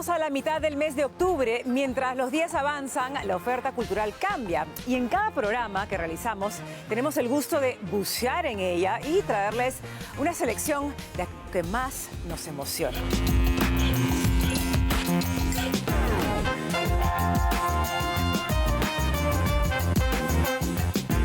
Estamos a la mitad del mes de octubre. Mientras los días avanzan, la oferta cultural cambia. Y en cada programa que realizamos, tenemos el gusto de bucear en ella y traerles una selección de lo que más nos emociona.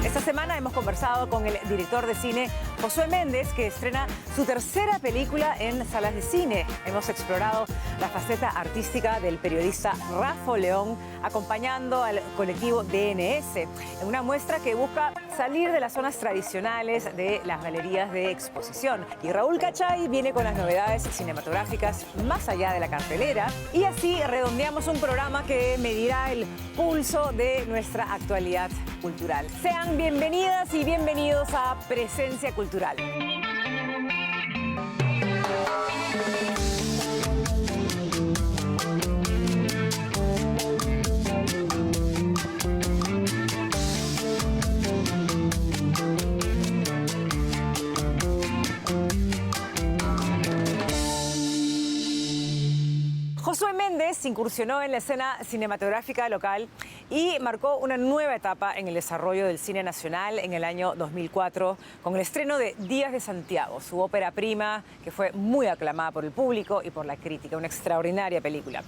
Esta semana hemos conversado con el director de cine Josué Méndez, que estrena su tercera película en salas de cine. Hemos explorado la faceta artística del periodista Rafa León, acompañando al colectivo DNS, en una muestra que busca salir de las zonas tradicionales de las galerías de exposición. Y Raúl Cachay viene con las novedades cinematográficas más allá de la cartelera. Y así redondeamos un programa que medirá el pulso de nuestra actualidad cultural. Sean bienvenidas y bienvenidos a Presencia Cultural. Josué Méndez incursionó en la escena cinematográfica local y marcó una nueva etapa en el desarrollo del cine nacional en el año 2004 con el estreno de Días de Santiago, su ópera prima que fue muy aclamada por el público y por la crítica, una extraordinaria película.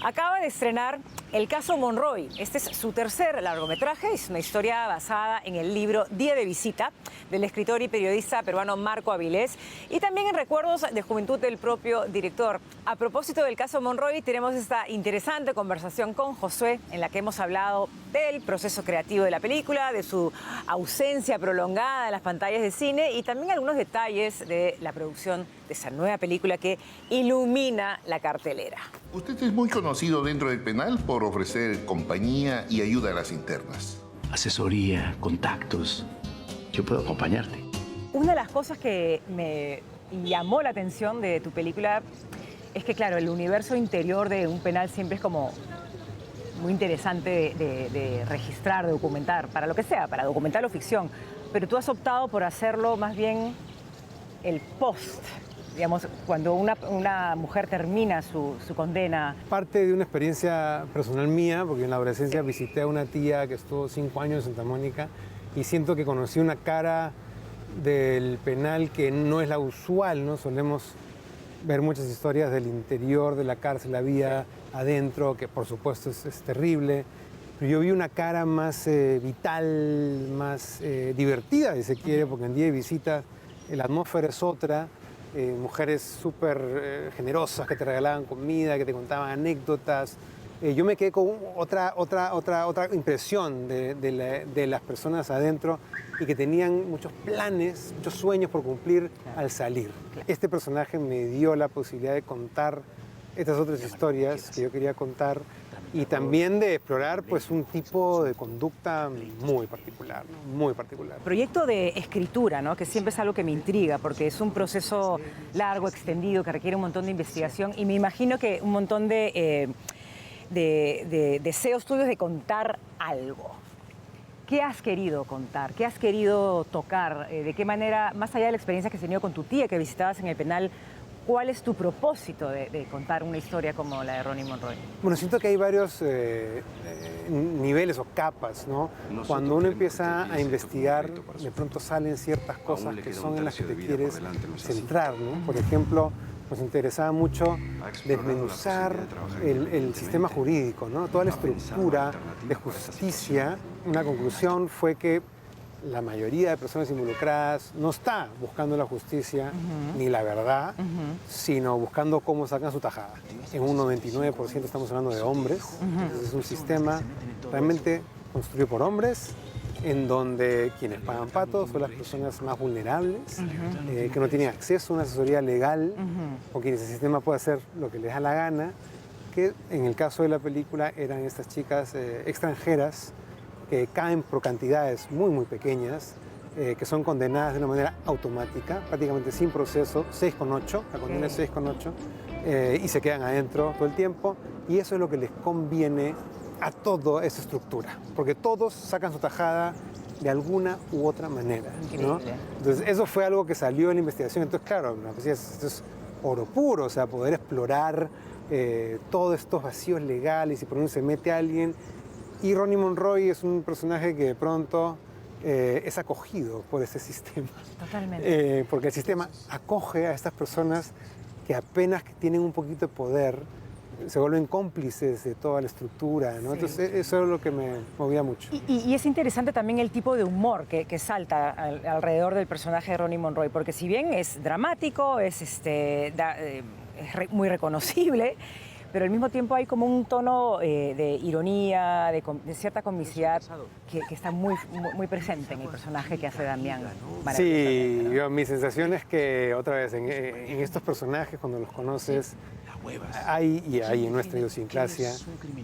Acaba de estrenar El caso Monroy. Este es su tercer largometraje, es una historia basada en el libro Día de Visita del escritor y periodista peruano Marco Avilés y también en recuerdos de juventud del propio director. A propósito del caso Monroy, tenemos esta interesante conversación con Josué en la que hemos hablado del proceso creativo de la película, de su ausencia prolongada en las pantallas de cine y también algunos detalles de la producción de esa nueva película que ilumina la cartelera. Usted es muy conocido dentro del penal por ofrecer compañía y ayuda a las internas. Asesoría, contactos. Yo puedo acompañarte. Una de las cosas que me llamó la atención de tu película es que, claro, el universo interior de un penal siempre es como muy interesante de registrar, de documentar, para lo que sea, para documentar o ficción. Pero tú has optado por hacerlo más bien el post, digamos, cuando una mujer termina su condena. Parte de una experiencia personal mía, porque en la adolescencia visité a una tía que estuvo 5 años en Santa Mónica y siento que conocí una cara del penal que no es la usual, ¿no? Solemos ver muchas historias del interior de la cárcel, la vida adentro, que por supuesto es terrible. Pero yo vi una cara más vital, más divertida, si se quiere, porque en Día de Visita la atmósfera es otra. Mujeres súper generosas que te regalaban comida, que te contaban anécdotas. Yo me quedé con otra impresión de las personas adentro y que tenían muchos planes, muchos sueños por cumplir al salir. Este personaje me dio la posibilidad de contar estas otras historias que yo quería contar y también de explorar pues un tipo de conducta muy particular, ¿no? Muy particular. Proyecto de escritura, ¿no? Que siempre es algo que me intriga porque es un proceso largo, extendido, que requiere un montón de investigación y me imagino que un montón de deseos tuyos de contar algo. ¿Qué has querido contar? ¿Qué has querido tocar? ¿De qué manera, más allá de la experiencia que has tenido con tu tía que visitabas en el penal, cuál es tu propósito de contar una historia como la de Ronnie Monroy? Bueno, siento que hay varios niveles o capas, ¿no? Cuando uno empieza a investigar, de pronto salen ciertas cosas que son en las que te quieres centrar, ¿no? Por ejemplo, nos interesaba mucho desmenuzar el sistema jurídico, ¿no? Toda la estructura de justicia. Una conclusión fue que la mayoría de personas involucradas no está buscando la justicia ni la verdad, sino buscando cómo sacan su tajada. En un 99% estamos hablando de hombres. Entonces es un sistema realmente construido por hombres, en donde quienes pagan patos son las personas más vulnerables, que no tienen acceso a una asesoría legal, o quienes el sistema puede hacer lo que les da la gana, que en el caso de la película eran estas chicas extranjeras que caen por cantidades muy, muy pequeñas, que son condenadas de una manera automática, prácticamente sin proceso, 6,8, la condena es 6,8, y se quedan adentro todo el tiempo, y eso es lo que les conviene a toda esa estructura, porque todos sacan su tajada de alguna u otra manera, ¿no? Entonces, eso fue algo que salió en la investigación. Entonces, claro, pues, esto es oro puro, o sea, poder explorar todos estos vacíos legales y por donde se mete alguien. Y Ronnie Monroy es un personaje que de pronto es acogido por ese sistema. Totalmente. Porque el sistema acoge a estas personas que apenas que tienen un poquito de poder, se vuelven cómplices de toda la estructura, ¿no? Sí. Entonces eso es lo que me movía mucho. Y es interesante también el tipo de humor que salta alrededor del personaje de Ronnie Monroy, porque si bien es dramático, es muy reconocible, pero al mismo tiempo hay como un tono de ironía, de cierta comicidad que está muy presente en el personaje que hace Damián. Sí, mi sensación es que otra vez en estos personajes, cuando los conoces, hay en nuestra idiosincrasia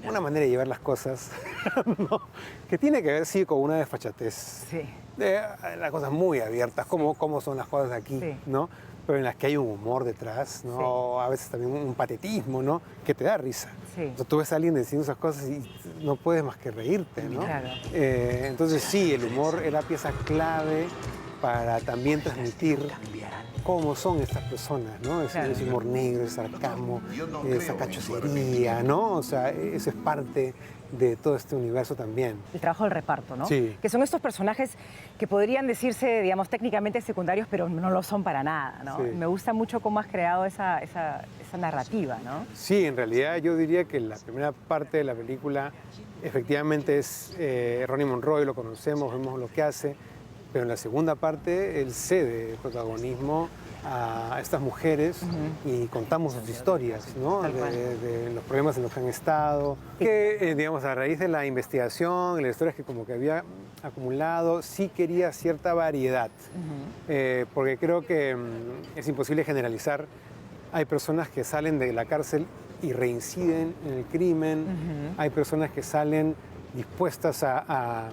una manera de llevar las cosas, ¿no? Que tiene que ver, sí, con una desfachatez. Sí. Las cosas muy abiertas, cómo son las cosas aquí, Sí. ¿no? Pero en las que hay un humor detrás, ¿no? Sí. A veces también un patetismo, ¿no? Que te da risa. Sí. O sea, tú ves a alguien diciendo esas cosas y no puedes más que reírte, ¿no? Claro. Entonces sí, el humor era pieza clave para también transmitir cómo son estas personas, ¿no? Claro. Ese humor negro, ese sarcasmo, esa cachosería, ¿no? O sea, eso es parte de todo este universo también. El trabajo del reparto, ¿no? Sí. Que son estos personajes que podrían decirse, digamos, técnicamente secundarios, pero no lo son para nada, ¿no? Sí. Me gusta mucho cómo has creado esa narrativa, ¿no? Sí, en realidad yo diría que la primera parte de la película efectivamente es Ronnie Monroy, lo conocemos, vemos lo que hace, pero en la segunda parte él cede protagonismo a estas mujeres y contamos sus historias, ¿no? Tal cual. De los problemas en los que han estado, que digamos a raíz de la investigación, las historias que como que había acumulado, sí quería cierta variedad, porque creo que es imposible generalizar. Hay personas que salen de la cárcel y reinciden en el crimen, hay personas que salen dispuestas a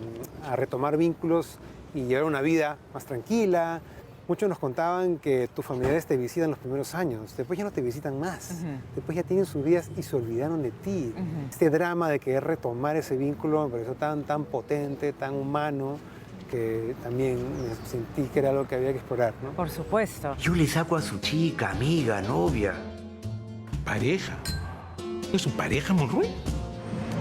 retomar vínculos y llevar una vida más tranquila. Muchos nos contaban que tus familiares te visitan los primeros años, después ya no te visitan más, después ya tienen sus vidas y se olvidaron de ti. Este drama de querer retomar ese vínculo me pareció tan potente, tan humano, que también sentí que era algo que había que explorar, ¿no? Por supuesto. Yo le saco a su chica, amiga, novia. ¿Pareja? ¿Es su pareja, Monroy?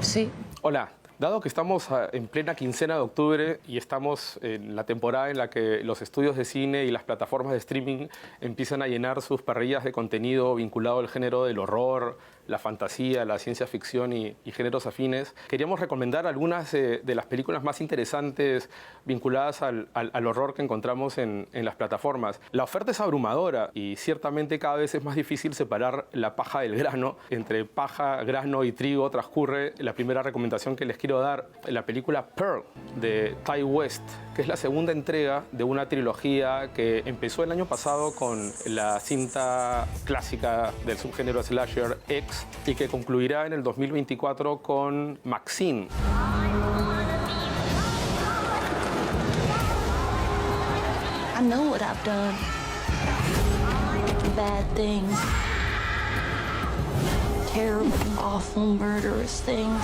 Sí. Hola. Dado que estamos en plena quincena de octubre y estamos en la temporada en la que los estudios de cine y las plataformas de streaming empiezan a llenar sus parrillas de contenido vinculado al género del horror, la fantasía, la ciencia ficción y géneros afines, queríamos recomendar algunas de las películas más interesantes vinculadas al horror que encontramos en las plataformas. La oferta es abrumadora y ciertamente cada vez es más difícil separar la paja del grano. Entre paja, grano y trigo transcurre la primera recomendación que les quiero dar, la película Pearl de Ty West, que es la segunda entrega de una trilogía que empezó el año pasado con la cinta clásica del subgénero slasher X y que concluirá en el 2024 con Maxine. I know what I've done. Bad things. Terrible, awful, murderous things.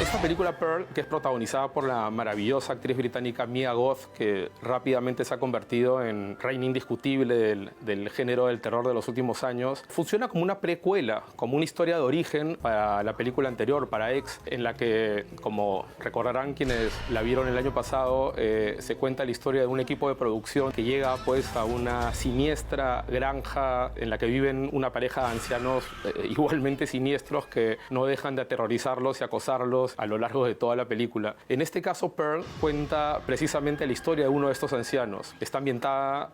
Esta película Pearl, que es protagonizada por la maravillosa actriz británica Mia Goth, que rápidamente se ha convertido en reina indiscutible del género del terror de los últimos años, funciona como una precuela, como una historia de origen para la película anterior, para X, en la que, como recordarán quienes la vieron el año pasado, se cuenta la historia de un equipo de producción que llega pues a una siniestra granja en la que viven una pareja de ancianos igualmente siniestros que no dejan de aterrorizarlos y acosarlos a lo largo de toda la película. En este caso, Pearl cuenta precisamente la historia de uno de estos ancianos. Está ambientada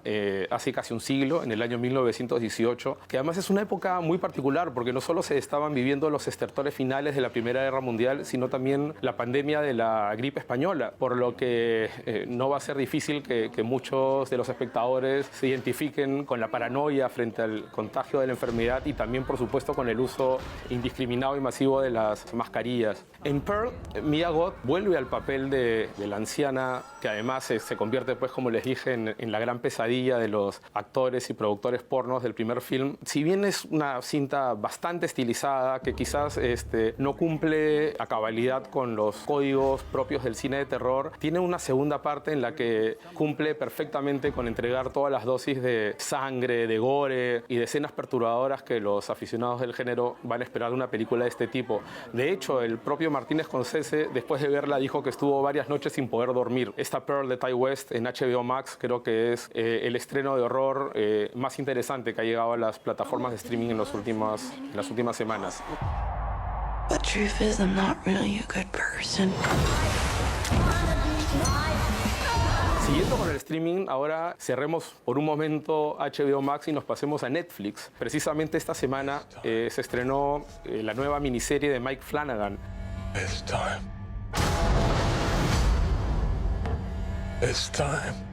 hace casi un siglo, en el año 1918, que además es una época muy particular porque no solo se estaban viviendo los estertores finales de la Primera Guerra Mundial, sino también la pandemia de la gripe española, por lo que no va a ser difícil que muchos de los espectadores se identifiquen con la paranoia frente al contagio de la enfermedad y también, por supuesto, con el uso indiscriminado y masivo de las mascarillas. En En Pearl, Mia Goth vuelve al papel de la anciana que además se convierte, pues, como les dije, en la gran pesadilla de los actores y productores pornos del primer film. Si bien es una cinta bastante estilizada, que quizás no cumple a cabalidad con los códigos propios del cine de terror, tiene una segunda parte en la que cumple perfectamente con entregar todas las dosis de sangre, de gore y de escenas perturbadoras que los aficionados del género van a esperar de una película de este tipo. De hecho, el propio Martin Scorsese, después de verla, dijo que estuvo varias noches sin poder dormir. Esta Pearl de Ty West en HBO Max creo que es el estreno de horror más interesante que ha llegado a las plataformas de streaming en las últimas semanas. The truth is, I'm not really a good person. Siguiendo con el streaming, ahora cerremos por un momento HBO Max y nos pasemos a Netflix. Precisamente esta semana se estrenó la nueva miniserie de Mike Flanagan. It's time. It's time.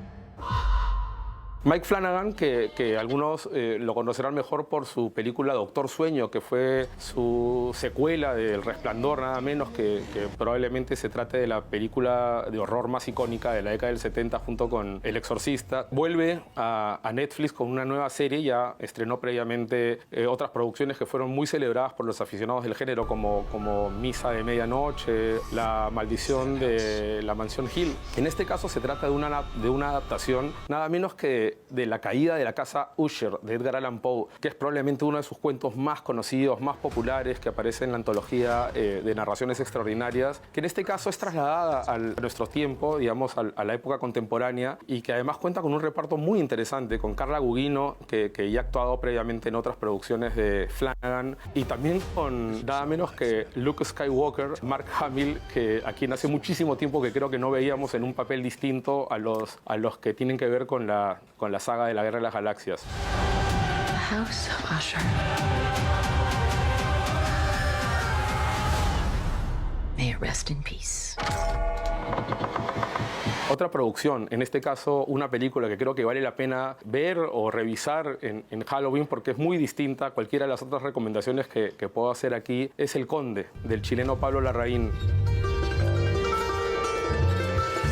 Mike Flanagan, que algunos lo conocerán mejor por su película Doctor Sueño, que fue su secuela de El Resplandor, nada menos, que probablemente se trate de la película de horror más icónica de la década del 70 junto con El Exorcista. Vuelve a Netflix con una nueva serie, ya estrenó previamente otras producciones que fueron muy celebradas por los aficionados del género, como Misa de Medianoche, La Maldición de la Mansión Hill. En este caso se trata de una adaptación nada menos que de La caída de la casa Usher, de Edgar Allan Poe, que es probablemente uno de sus cuentos más conocidos, más populares, que aparece en la antología de narraciones extraordinarias, que en este caso es trasladada a nuestro tiempo, digamos, a la época contemporánea, y que además cuenta con un reparto muy interesante, con Carla Gugino, que ya ha actuado previamente en otras producciones de Flanagan, y también con nada menos que Luke Skywalker, Mark Hamill, a quien hace muchísimo tiempo que creo que no veíamos en un papel distinto a los que tienen que ver con la saga de la Guerra de las Galaxias. House of Usher. May it rest in peace. Otra producción, en este caso una película que creo que vale la pena ver o revisar en Halloween porque es muy distinta a cualquiera de las otras recomendaciones que puedo hacer aquí, es El Conde, del chileno Pablo Larraín.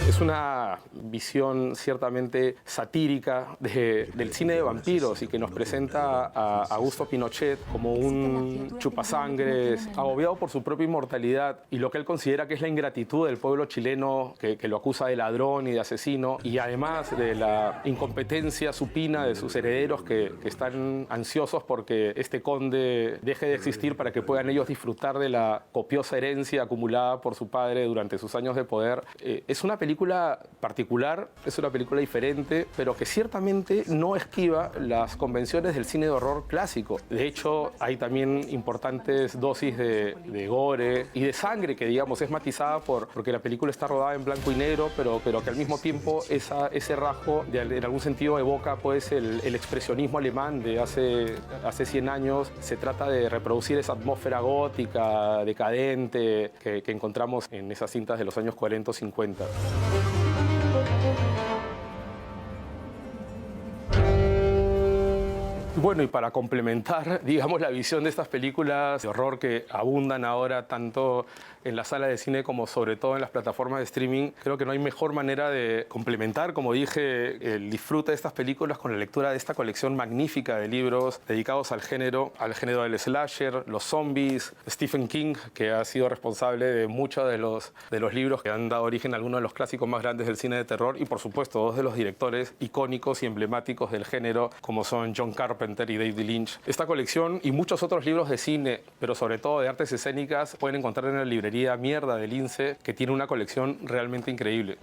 Es una visión ciertamente satírica del cine de vampiros y que nos presenta a Augusto Pinochet como un chupasangres, agobiado por su propia inmortalidad y lo que él considera que es la ingratitud del pueblo chileno que lo acusa de ladrón y de asesino, y además de la incompetencia supina de sus herederos que están ansiosos porque este conde deje de existir para que puedan ellos disfrutar de la copiosa herencia acumulada por su padre durante sus años de poder. Es una película particular, es una película diferente, pero que ciertamente no esquiva las convenciones del cine de horror clásico. De hecho, hay también importantes dosis de gore y de sangre que, digamos, es matizada porque la película está rodada en blanco y negro, pero que al mismo tiempo ese rasgo en algún sentido evoca pues el expresionismo alemán de hace 100 años. Se trata de reproducir esa atmósfera gótica, decadente, que encontramos en esas cintas de los años 40 o 50. Bueno, y para complementar, digamos, la visión de estas películas de horror que abundan ahora tanto en la sala de cine como sobre todo en las plataformas de streaming, creo que no hay mejor manera de complementar, como dije, el disfrute de estas películas con la lectura de esta colección magnífica de libros dedicados al género del slasher, los zombies, Stephen King, que ha sido responsable de muchos de los libros que han dado origen a algunos de los clásicos más grandes del cine de terror, y por supuesto dos de los directores icónicos y emblemáticos del género, como son John Carpenter y David Lynch. Esta colección y muchos otros libros de cine, pero sobre todo de artes escénicas, pueden encontrar en la librería Mierda del Lince, que tiene una colección realmente increíble.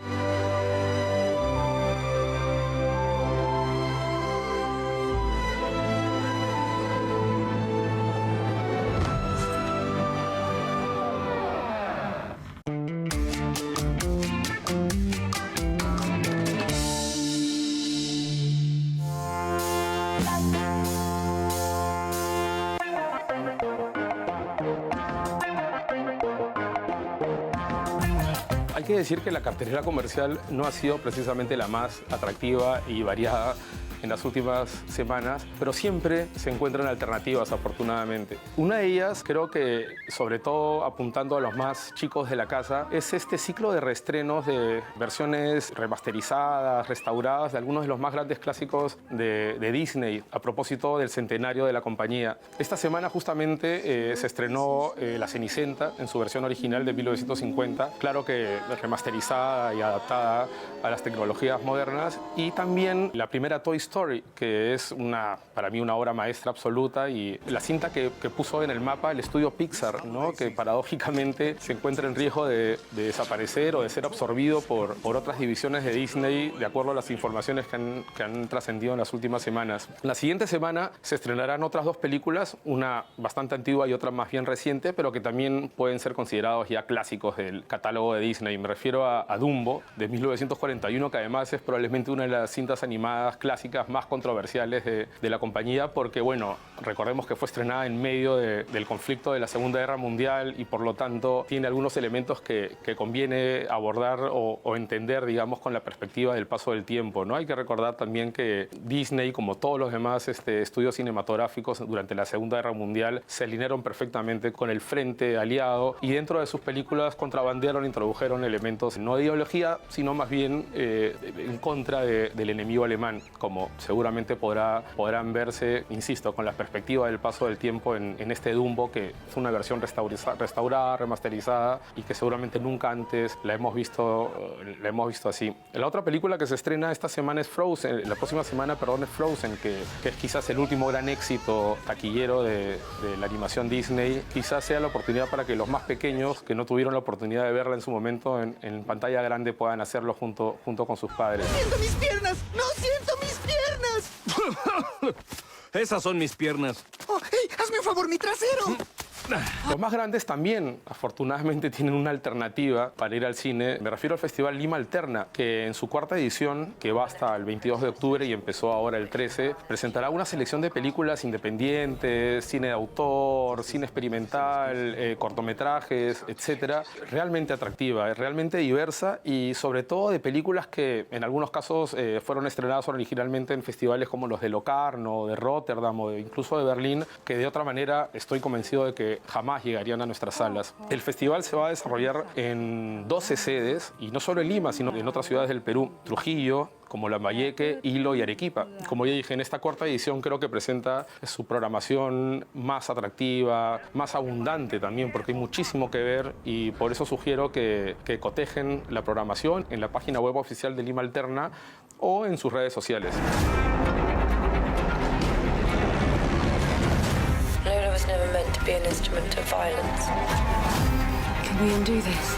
Hay que decir que la cartelera comercial no ha sido precisamente la más atractiva y variada en las últimas semanas, pero siempre se encuentran alternativas, afortunadamente. Una de ellas, creo que sobre todo apuntando a los más chicos de la casa, es este ciclo de reestrenos de versiones remasterizadas, restauradas de algunos de los más grandes clásicos de Disney, a propósito del centenario de la compañía. Esta semana justamente se estrenó La Cenicienta en su versión original de 1950, claro que remasterizada y adaptada a las tecnologías modernas, y también la primera Toy Story, que es para mí una obra maestra absoluta, y la cinta que puso en el mapa el estudio Pixar, ¿no? Que paradójicamente se encuentra en riesgo de desaparecer o de ser absorbido por otras divisiones de Disney, de acuerdo a las informaciones que han trascendido en las últimas semanas. La siguiente semana se estrenarán otras dos películas, una bastante antigua y otra más bien reciente, pero que también pueden ser considerados ya clásicos del catálogo de Disney. Me refiero a Dumbo, de 1941, que además es probablemente una de las cintas animadas clásicas más controversiales de la compañía, porque, bueno, recordemos que fue estrenada en medio del conflicto de la Segunda Guerra Mundial y, por lo tanto, tiene algunos elementos que conviene abordar o entender, digamos, con la perspectiva del paso del tiempo, ¿no? Hay que recordar también que Disney, como todos los demás estudios cinematográficos durante la Segunda Guerra Mundial, se alinearon perfectamente con el frente aliado y dentro de sus películas contrabandearon, introdujeron elementos no de ideología, sino más bien en contra del enemigo alemán, como seguramente podrán verse, insisto, con la perspectiva del paso del tiempo en este Dumbo, que es una versión restaurada, remasterizada, y que seguramente nunca antes la hemos visto así. La otra película que se estrena esta semana es Frozen, la próxima semana, perdón, es Frozen, que es quizás el último gran éxito taquillero de la animación Disney. Quizás sea la oportunidad para que los más pequeños, que no tuvieron la oportunidad de verla en su momento en pantalla grande, puedan hacerlo junto con sus padres. ¡No siento mis piernas! ¡No siento mis piernas! Esas son mis piernas. Oh, hey, hazme un favor, mi trasero. Los más grandes también, afortunadamente, tienen una alternativa para ir al cine. Me refiero al Festival Lima Alterna, que en su cuarta edición, que va hasta el 22 de octubre y empezó ahora el 13, presentará una selección de películas independientes, cine de autor, cine experimental, cortometrajes, etcétera. Realmente atractiva, realmente diversa y sobre todo de películas que en algunos casos fueron estrenadas originalmente en festivales como los de Locarno, de Rotterdam o incluso de Berlín, que de otra manera estoy convencido de que jamás llegarían a nuestras salas. El festival se va a desarrollar en 12 sedes, y no solo en Lima, sino en otras ciudades del Perú, Trujillo, como Lambayeque, Hilo y Arequipa. Como ya dije, en esta cuarta edición creo que presenta su programación más atractiva, más abundante también, porque hay muchísimo que ver, y por eso sugiero que cotejen la programación en la página web oficial de Lima Alterna o en sus redes sociales. Lola was never meant to be an instrument of violence. Can we undo this?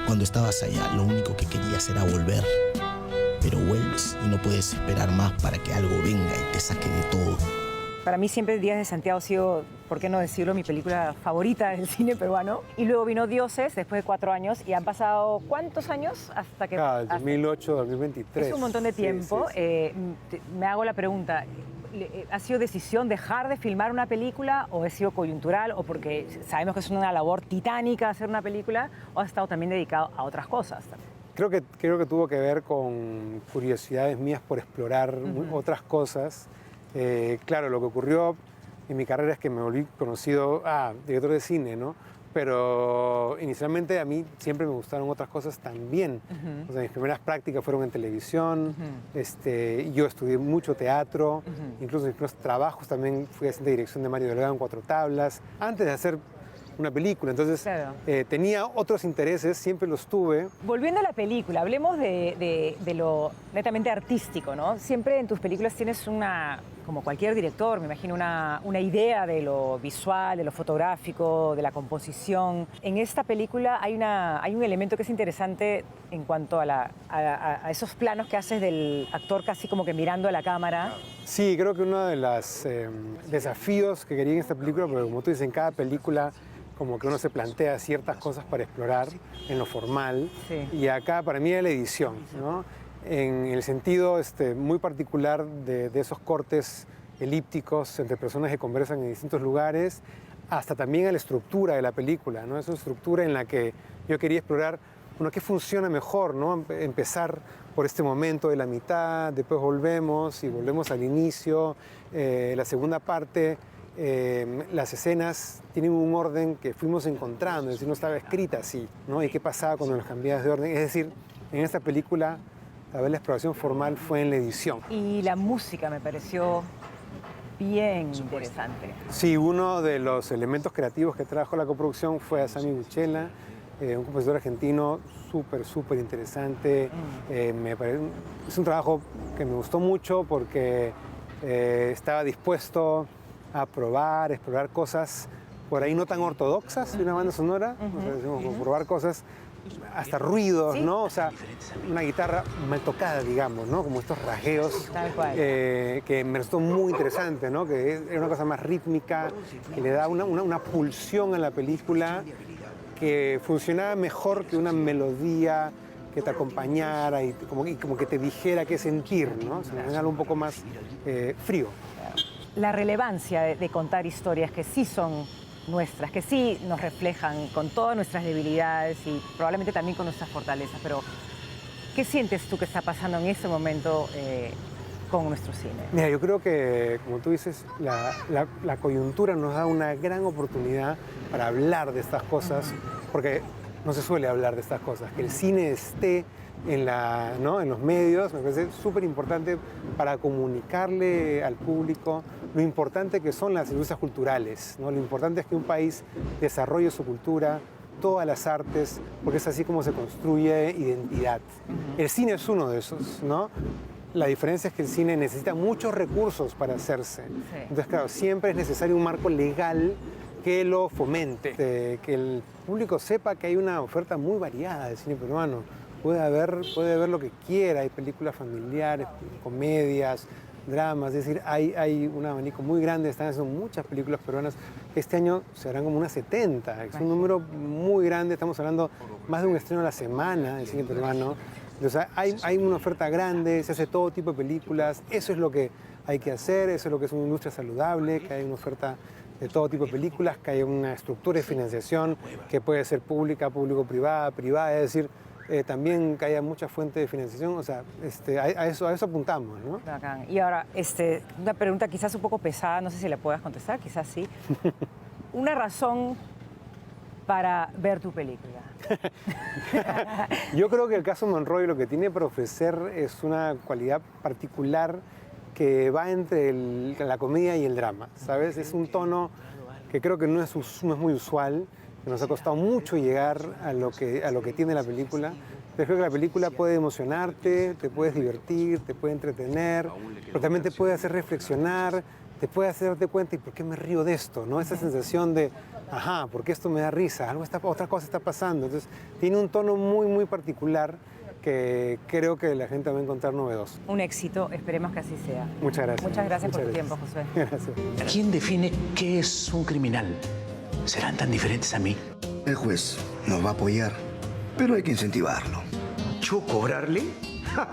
Cuando estabas allá, lo único que querías era volver. Pero vuelves y no puedes esperar más para que algo venga y te saque de todo. Para mí siempre Días de Santiago ha sido, por qué no decirlo, mi película favorita del cine peruano. Y luego vino Dioses después de 4 años y han pasado ¿cuántos años hasta que...? Del 2008, 2023. Es un montón de tiempo. Sí. Me hago la pregunta, ¿ha sido decisión dejar de filmar una película o ha sido coyuntural o porque sabemos que es una labor titánica hacer una película o ha estado también dedicado a otras cosas? Creo que tuvo que ver con curiosidades mías por explorar otras cosas. Claro, lo que ocurrió en mi carrera es que me volví conocido, director de cine, ¿no? Pero inicialmente a mí siempre me gustaron otras cosas también. O sea, mis primeras prácticas fueron en televisión, yo estudié mucho teatro, incluso mis primeros trabajos también fui asistente de dirección de Mario Delgado en Cuatro Tablas, antes de hacer una película. Entonces, claro, tenía otros intereses, siempre los tuve. Volviendo a la película, hablemos de lo netamente artístico, ¿no? Siempre en tus películas tienes como cualquier director, me imagino, una idea de lo visual, de lo fotográfico, de la composición. En esta película hay un elemento que es interesante en cuanto a esos planos que haces del actor casi como que mirando a la cámara. Sí, creo que uno de los desafíos que quería en esta película, porque como tú dices, en cada película como que uno se plantea ciertas cosas para explorar en lo formal, sí, y acá para mí era la edición, ¿no? En el sentido muy particular de esos cortes elípticos entre personas que conversan en distintos lugares, hasta también a la estructura de la película, ¿no? Es una estructura en la que yo quería explorar bueno, ¿qué funciona mejor, ¿no? Empezar por este momento de la mitad, después volvemos y volvemos al inicio. La segunda parte, las escenas tienen un orden que fuimos encontrando, es decir, no estaba escrita así, ¿no? ¿Y qué pasaba cuando nos cambiabas de orden? Es decir, en esta película, la exploración formal fue en la edición. Y la música me pareció bien interesante. Sí, uno de los elementos creativos que trajo la coproducción fue a Sami Buchela, un compositor argentino súper interesante. Es un trabajo que me gustó mucho porque estaba dispuesto a probar, explorar cosas por ahí no tan ortodoxas de una banda sonora, probar cosas, hasta ruidos, ¿sí? ¿No? O sea, una guitarra mal tocada, digamos, ¿no? Como estos rasgueos, que me resultó muy interesante, ¿no? Que era una cosa más rítmica, que le da una pulsión a la película que funcionaba mejor que una melodía que te acompañara y como que te dijera qué sentir, ¿no? O sea, algo un poco más frío. La relevancia de contar historias que sí son nuestras, que sí nos reflejan con todas nuestras debilidades y probablemente también con nuestras fortalezas, pero ¿qué sientes tú que está pasando en este momento con nuestro cine? Mira, yo creo que, como tú dices, la coyuntura nos da una gran oportunidad para hablar de estas cosas, porque no se suele hablar de estas cosas. Que el cine esté en los medios me parece súper importante para comunicarle al público lo importante que son las industrias culturales, ¿no? Lo importante es que un país desarrolle su cultura, todas las artes, porque es así como se construye identidad. El cine es uno de esos, ¿no? La diferencia es que el cine necesita muchos recursos para hacerse. Sí. Entonces, claro, siempre es necesario un marco legal que lo fomente, que el público sepa que hay una oferta muy variada de cine peruano. Puede ver lo que quiera, hay películas familiares, comedias, dramas, es decir, hay un abanico muy grande, están haciendo muchas películas peruanas. Este año se harán como unas 70, es un número muy grande, estamos hablando más de un estreno a la semana de cine peruano. O sea, hay una oferta grande, se hace todo tipo de películas, eso es lo que hay que hacer, eso es lo que es una industria saludable, que hay una oferta de todo tipo de películas, que hay una estructura de financiación que puede ser pública, público-privada, privada, es decir, también que haya mucha fuente de financiación, o sea, a eso apuntamos, ¿no? Bacán. Y ahora, una pregunta quizás un poco pesada, no sé si la puedas contestar, quizás sí. Una razón para ver tu película. Yo creo que el caso Monroy lo que tiene para ofrecer es una cualidad particular que va entre la comedia y el drama, ¿sabes? Es un tono que creo que no es muy usual, que nos ha costado mucho llegar a lo que tiene la película. Pero creo que la película puede emocionarte, te puedes divertir, te puede entretener, pero también te puede hacer reflexionar, te puede hacer darte cuenta, ¿y por qué me río de esto? ¿No? Esa sensación de, ajá, ¿por qué esto me da risa? Otra cosa está pasando. Entonces, tiene un tono muy particular que creo que la gente va a encontrar novedoso. Un éxito, esperemos que así sea. Muchas gracias. Muchas gracias por tu tiempo, Josué. Gracias. ¿Quién define qué es un criminal? ¿Serán tan diferentes a mí? El juez nos va a apoyar, pero hay que incentivarlo. ¿Yo cobrarle? ¡Ja!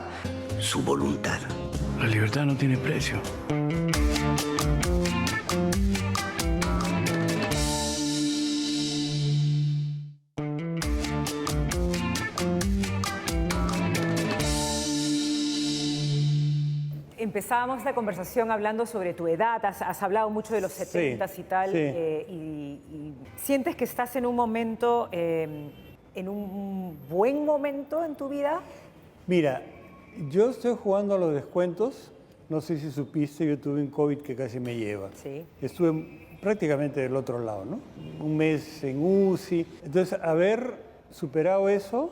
Su voluntad. La libertad no tiene precio. Empezábamos la conversación hablando sobre tu edad, has hablado mucho de los 70s y tal, y ¿sientes que estás en un momento, en un buen momento en tu vida? Mira, yo estoy jugando a los descuentos, no sé si supiste, yo tuve un COVID que casi me lleva. Sí. Estuve prácticamente del otro lado, ¿no? Un mes en UCI, entonces haber superado eso,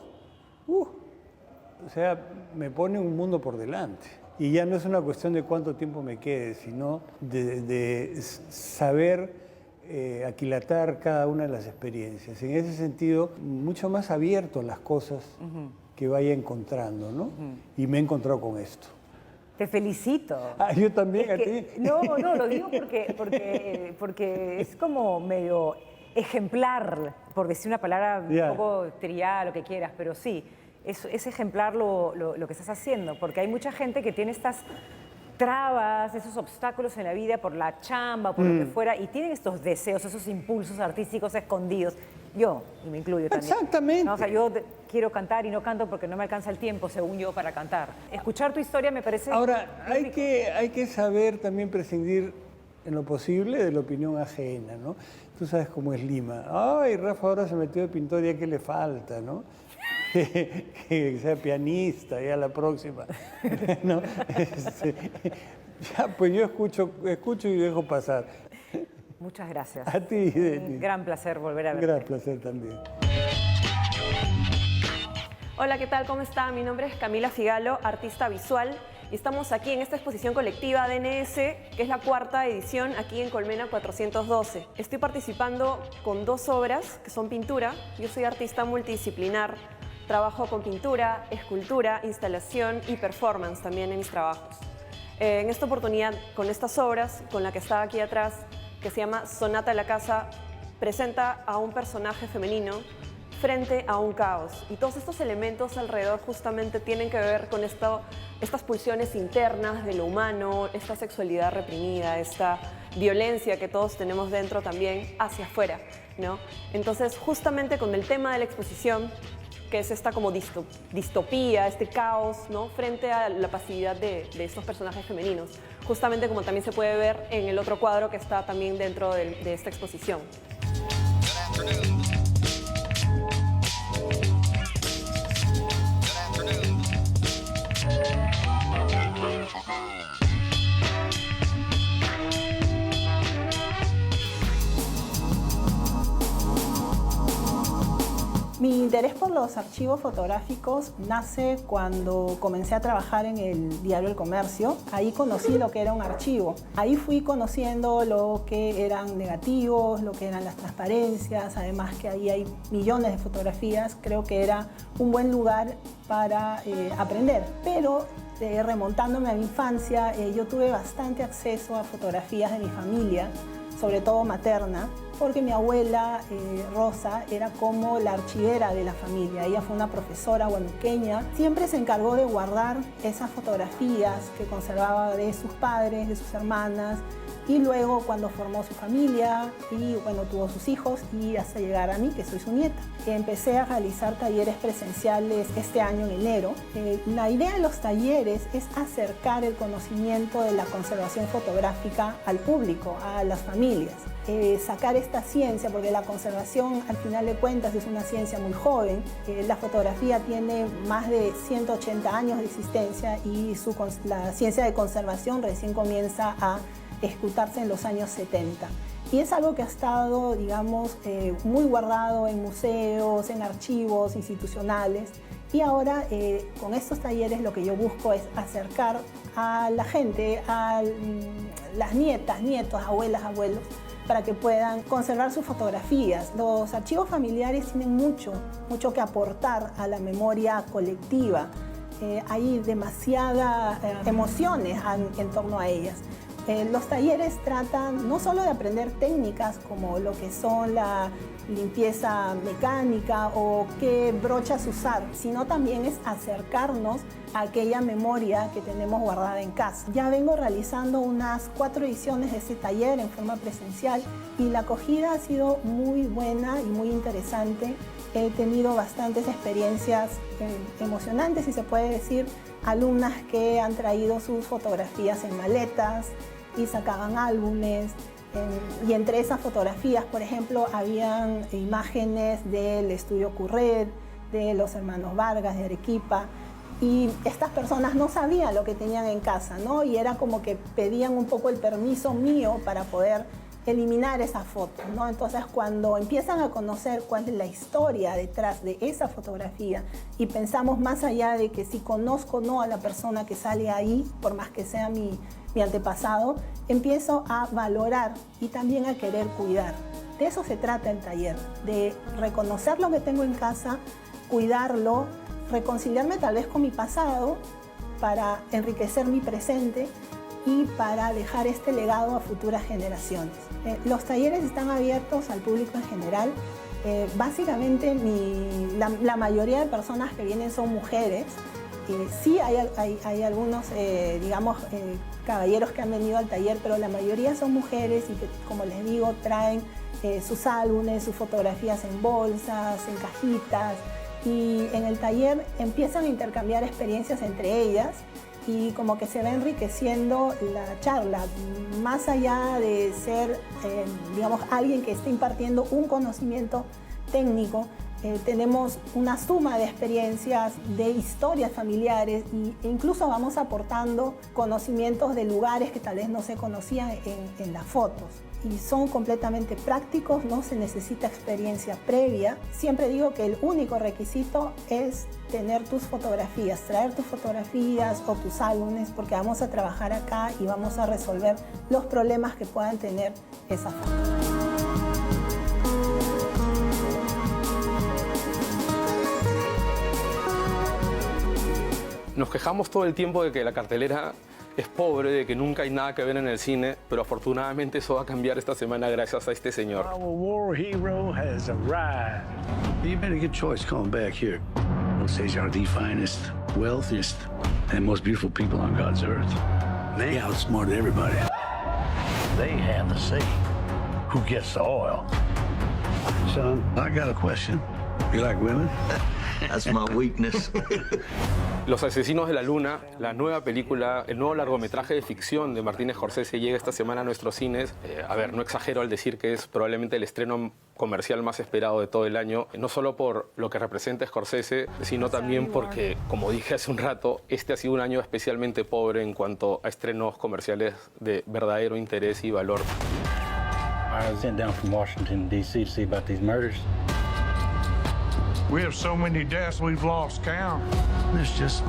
o sea, me pone un mundo por delante. Y ya no es una cuestión de cuánto tiempo me quede, sino de saber aquilatar cada una de las experiencias. En ese sentido, mucho más abierto a las cosas que vaya encontrando, ¿no? Y me he encontrado con esto. Te felicito. Ah, yo también, a ti. No, lo digo porque es como medio ejemplar, por decir una palabra un poco trillada, lo que quieras, pero sí. Es ejemplar lo que estás haciendo, porque hay mucha gente que tiene estas trabas, esos obstáculos en la vida por la chamba, por lo que fuera, y tienen estos deseos, esos impulsos artísticos escondidos, Yo, y me incluyo también. Exactamente. ¿No? O sea, yo quiero cantar y no canto porque no me alcanza el tiempo, según yo, para cantar. Escuchar tu historia me parece... Ahora, hay que saber también prescindir en lo posible de la opinión ajena, ¿no? Tú sabes cómo es Lima. Ay, Rafa ahora se metió de pintor, ¿ya qué le falta, no? Que sea pianista, ya la próxima. ¿No? Ya, pues yo escucho y dejo pasar. Muchas gracias. A ti. Un gran placer volver a verte. Gran placer también. Hola, ¿qué tal? ¿Cómo está? Mi nombre es Camila Figalo, artista visual, y estamos aquí en esta exposición colectiva DNS, que es la 4ª edición aquí en Colmena 412. Estoy participando con 2 obras que son pintura. Yo soy artista multidisciplinar, trabajo con pintura, escultura, instalación y performance también en mis trabajos. En esta oportunidad, con estas obras, con la que está aquí atrás, que se llama Sonata de la Casa, presenta a un personaje femenino frente a un caos. Y todos estos elementos alrededor justamente tienen que ver con estas pulsiones internas de lo humano, esta sexualidad reprimida, esta violencia que todos tenemos dentro también hacia afuera, ¿no? Entonces, justamente con el tema de la exposición, que es esta como distopía, este caos, ¿no? Frente a la pasividad de estos personajes femeninos. Justamente como también se puede ver en el otro cuadro que está también dentro de esta exposición. Mi interés por los archivos fotográficos nace cuando comencé a trabajar en el diario El Comercio. Ahí conocí lo que era un archivo. Ahí fui conociendo lo que eran negativos, lo que eran las transparencias, además que ahí hay millones de fotografías. Creo que era un buen lugar para aprender. Pero remontándome a mi infancia, yo tuve bastante acceso a fotografías de mi familia, sobre todo materna, porque mi abuela, Rosa, era como la archivera de la familia. Ella fue una profesora huanuqueña. Siempre se encargó de guardar esas fotografías que conservaba de sus padres, de sus hermanas, y luego cuando formó su familia y bueno, tuvo sus hijos y hasta llegar a mí, que soy su nieta. Empecé a realizar talleres presenciales este año en enero. La idea de los talleres es acercar el conocimiento de la conservación fotográfica al público, a las familias. Sacar esta ciencia, porque la conservación al final de cuentas es una ciencia muy joven. La fotografía tiene más de 180 años de existencia y la ciencia de conservación recién comienza a ejecutarse en los años 70. Y es algo que ha estado, digamos, muy guardado en museos, en archivos institucionales. Y ahora, con estos talleres, lo que yo busco es acercar a la gente, a las nietas, nietos, abuelas, abuelos, para que puedan conservar sus fotografías. Los archivos familiares tienen mucho que aportar a la memoria colectiva. Hay demasiadas emociones en torno a ellas. Los talleres tratan no solo de aprender técnicas como lo que son la limpieza mecánica o qué brochas usar, sino también es acercarnos a aquella memoria que tenemos guardada en casa. Ya vengo realizando unas 4 ediciones de este taller en forma presencial y la acogida ha sido muy buena y muy interesante. He tenido bastantes experiencias emocionantes, si se puede decir, alumnas que han traído sus fotografías en maletas y sacaban álbumes. Y entre esas fotografías, por ejemplo, habían imágenes del estudio Curret, de los hermanos Vargas de Arequipa, y estas personas no sabían lo que tenían en casa, ¿no? Y era como que pedían un poco el permiso mío para poder eliminar esa foto, ¿no? Entonces, cuando empiezan a conocer cuál es la historia detrás de esa fotografía y pensamos más allá de que si conozco o no a la persona que sale ahí, por más que sea mi antepasado, empiezo a valorar y también a querer cuidar. De eso se trata el taller, de reconocer lo que tengo en casa, cuidarlo, reconciliarme tal vez con mi pasado para enriquecer mi presente y para dejar este legado a futuras generaciones. Los talleres están abiertos al público en general. Básicamente la mayoría de personas que vienen son mujeres. Sí hay algunos, caballeros que han venido al taller, pero la mayoría son mujeres y que, como les digo, traen sus álbumes, sus fotografías en bolsas, en cajitas, y en el taller empiezan a intercambiar experiencias entre ellas y como que se va enriqueciendo la charla, más allá de ser, digamos, alguien que esté impartiendo un conocimiento técnico. Tenemos una suma de experiencias, de historias familiares e incluso vamos aportando conocimientos de lugares que tal vez no se conocían en las fotos. Y son completamente prácticos, no se necesita experiencia previa. Siempre digo que el único requisito es tener tus fotografías, traer tus fotografías o tus álbumes, porque vamos a trabajar acá y vamos a resolver los problemas que puedan tener esas fotos. Nos quejamos todo el tiempo de que la cartelera es pobre, de que nunca hay nada que ver en el cine, pero afortunadamente eso va a cambiar esta semana gracias a este señor. Our war hero has arrived. You made a good choice coming back here. Osage are the finest, wealthiest, and most beautiful people on God's earth. They outsmarted everybody. They have the say. Who gets the oil? Son, I got a question. You like women? That's my weakness. Los Asesinos de la Luna, la nueva película, el nuevo largometraje de ficción de Martin Scorsese llega esta semana a nuestros cines. A ver, no exagero al decir que es probablemente el estreno comercial más esperado de todo el año, no solo por lo que representa Scorsese, sino también porque, como dije hace un rato, este ha sido un año especialmente pobre en cuanto a estrenos comerciales de verdadero interés y valor. I was sent down from Washington, D.C. to see about these murders. We have so many deaths we've lost count. It's just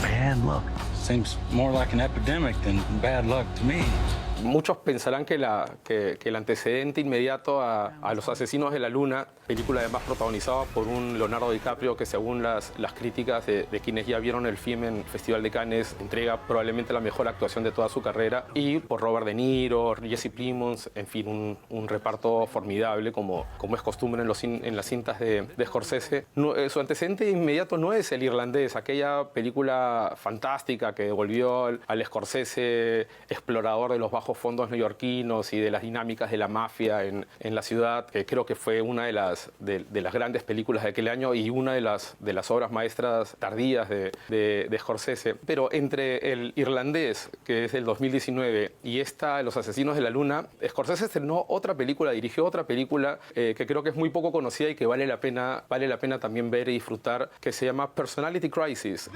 bad luck. Seems more like an epidemic than bad luck to me. Muchos pensarán que el antecedente inmediato a Los Asesinos de la Luna, película además protagonizada por un Leonardo DiCaprio que según las críticas de quienes ya vieron el film en el Festival de Cannes entrega probablemente la mejor actuación de toda su carrera, y por Robert De Niro, Jesse Plemons, en fin, un reparto formidable como es costumbre en las cintas de Scorsese. Su antecedente inmediato no es El Irlandés, aquella película fantástica que devolvió al Scorsese explorador de los bajos fondos neoyorquinos y de las dinámicas de la mafia en la ciudad, que creo que fue una de las grandes películas de aquel año y una de las obras maestras tardías de Scorsese. Pero entre El Irlandés, que es del 2019, y esta, Los Asesinos de la Luna, Scorsese estrenó otra película, dirigió otra película que creo que es muy poco conocida y que vale la pena también ver y disfrutar, que se llama Personality Crisis.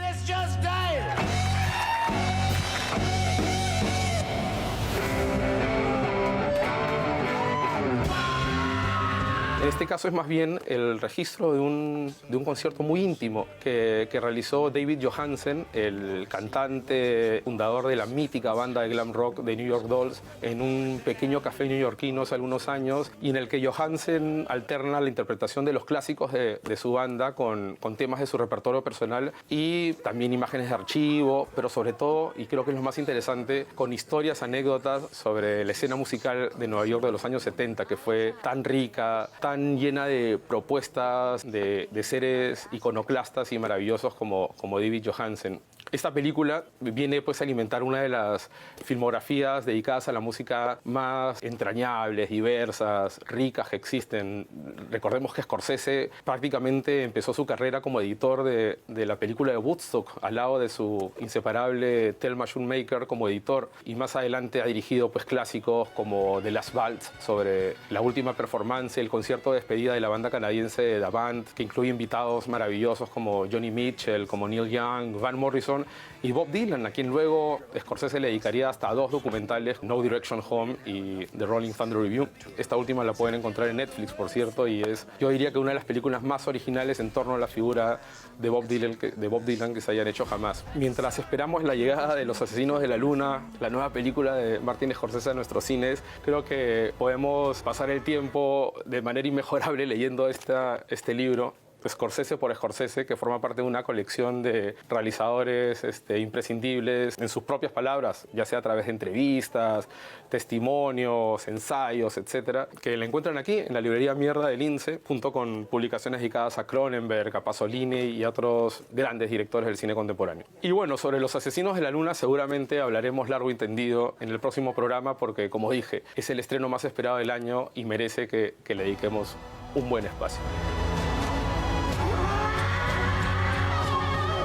En este caso es más bien el registro de un concierto muy íntimo que realizó David Johansen, el cantante fundador de la mítica banda de glam rock de New York Dolls, en un pequeño café neoyorquino hace algunos años, y en el que Johansen alterna la interpretación de los clásicos de su banda con temas de su repertorio personal y también imágenes de archivo, pero sobre todo, y creo que es lo más interesante, con historias, anécdotas sobre la escena musical de Nueva York de los años 70, que fue tan rica, tan llena de propuestas de seres iconoclastas y maravillosos como David Johansen. Esta película viene pues a alimentar una de las filmografías dedicadas a la música más entrañables, diversas, ricas que existen. Recordemos que Scorsese prácticamente empezó su carrera como editor de la película de Woodstock, al lado de su inseparable Thelma Schoonmaker como editor, y más adelante ha dirigido pues clásicos como The Last Waltz, sobre la última performance, el concierto de despedida de la banda canadiense de The Band, que incluye invitados maravillosos como Johnny Mitchell, como Neil Young, Van Morrison y Bob Dylan, a quien luego Scorsese le dedicaría hasta 2 documentales, No Direction Home y The Rolling Thunder Review. Esta última la pueden encontrar en Netflix, por cierto, y es, yo diría que una de las películas más originales en torno a la figura de Bob Dylan que se hayan hecho jamás. Mientras esperamos la llegada de Los Asesinos de la Luna, la nueva película de Martin Scorsese a nuestros cines, creo que podemos pasar el tiempo de manera inmejorable leyendo este libro. Scorsese por Scorsese, que forma parte de una colección de realizadores imprescindibles en sus propias palabras, ya sea a través de entrevistas, testimonios, ensayos, etcétera, que la encuentran aquí en la librería Mierda del INSE, junto con publicaciones dedicadas a Cronenberg, a Pasolini y a otros grandes directores del cine contemporáneo. Y bueno, sobre Los Asesinos de la Luna seguramente hablaremos largo y tendido en el próximo programa porque, como dije, es el estreno más esperado del año y merece que le dediquemos un buen espacio.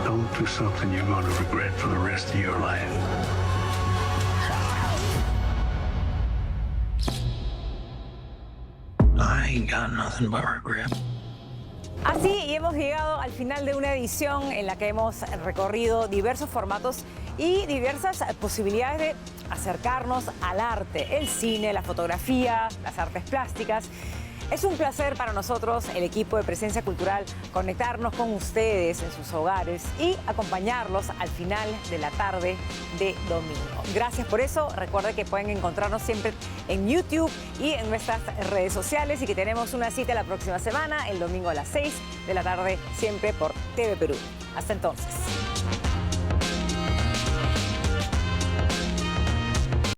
Don't do something you're going to regret for the rest of your life. I ain't got nothing but regret. Así y hemos llegado al final de una edición en la que hemos recorrido diversos formatos y diversas posibilidades de acercarnos al arte, el cine, la fotografía, las artes plásticas. Es un placer para nosotros, el equipo de Presencia Cultural, conectarnos con ustedes en sus hogares y acompañarlos al final de la tarde de domingo. Gracias por eso. Recuerden que pueden encontrarnos siempre en YouTube y en nuestras redes sociales y que tenemos una cita la próxima semana, el domingo a las 6 de la tarde, siempre por TV Perú. Hasta entonces.